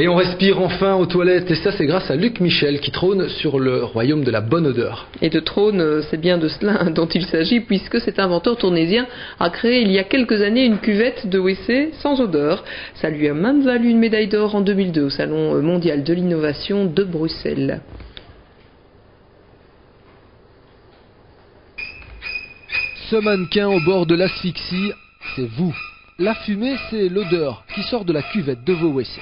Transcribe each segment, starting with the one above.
Et on respire enfin aux toilettes, et ça c'est grâce à Luc Michel qui trône sur le royaume de la bonne odeur. Et de trône, c'est bien de cela dont il s'agit, puisque cet inventeur tournésien a créé il y a quelques années une cuvette de WC sans odeur. Ça lui a même valu une médaille d'or en 2002 au Salon mondial de l'innovation de Bruxelles. Ce mannequin au bord de l'asphyxie, c'est vous. La fumée, c'est l'odeur qui sort de la cuvette de vos WC.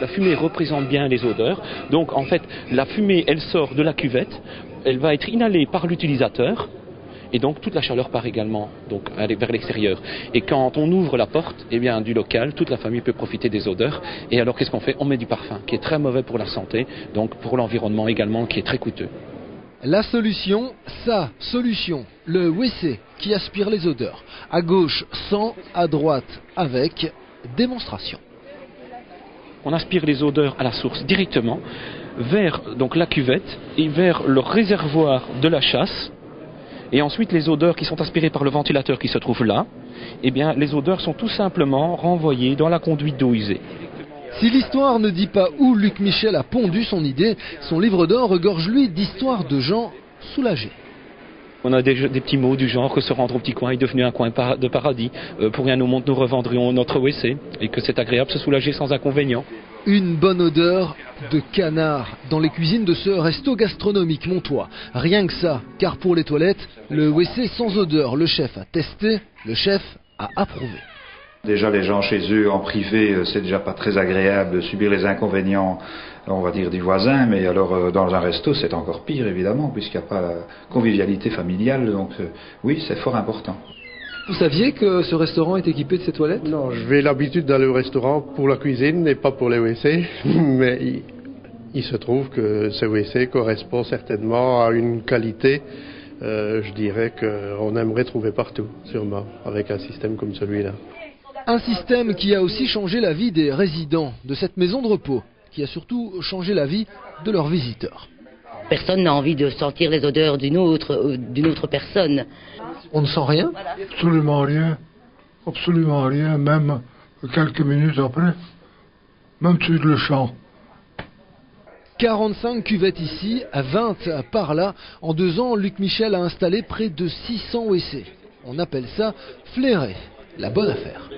La fumée représente bien les odeurs, donc en fait la fumée elle sort de la cuvette, elle va être inhalée par l'utilisateur et donc toute la chaleur part également donc, vers l'extérieur. Et quand on ouvre la porte du local, toute la famille peut profiter des odeurs. Et alors qu'est-ce qu'on fait? On met du parfum qui est très mauvais pour la santé, donc pour l'environnement également qui est très coûteux. La solution, le WC qui aspire les odeurs. À gauche sans, à droite avec, démonstration. On aspire les odeurs à la source directement vers donc, la cuvette et vers le réservoir de la chasse. Et ensuite, les odeurs qui sont aspirées par le ventilateur qui se trouve là, les odeurs sont tout simplement renvoyées dans la conduite d'eau usée. Si l'histoire ne dit pas où Luc Michel a pondu son idée, son livre d'or regorge lui d'histoires de gens soulagés. On a des petits mots du genre que se rendre au petit coin est devenu un coin de paradis. Pour rien au monde, nous revendrions notre WC et que c'est agréable de se soulager sans inconvénient. Une bonne odeur de canard dans les cuisines de ce resto gastronomique montois. Rien que ça, car pour les toilettes, le WC sans odeur, le chef a testé, le chef a approuvé. Déjà les gens chez eux en privé, c'est déjà pas très agréable de subir les inconvénients, on va dire, du voisin, mais alors dans un resto c'est encore pire évidemment, puisqu'il n'y a pas la convivialité familiale, donc oui, c'est fort important. Vous saviez que ce restaurant est équipé de ces toilettes? Non, j'ai l'habitude d'aller au restaurant pour la cuisine et pas pour les WC, mais il se trouve que ce WC correspond certainement à une qualité, je dirais qu'on aimerait trouver partout, sûrement, avec un système comme celui-là. Un système qui a aussi changé la vie des résidents de cette maison de repos, qui a surtout changé la vie de leurs visiteurs. Personne n'a envie de sentir les odeurs d'une autre personne. On ne sent rien? Absolument rien, même quelques minutes après, même sur le champ. 45 cuvettes ici, 20 par là. En 2 ans, Luc Michel a installé près de 600 WC. On appelle ça flairer, la bonne affaire.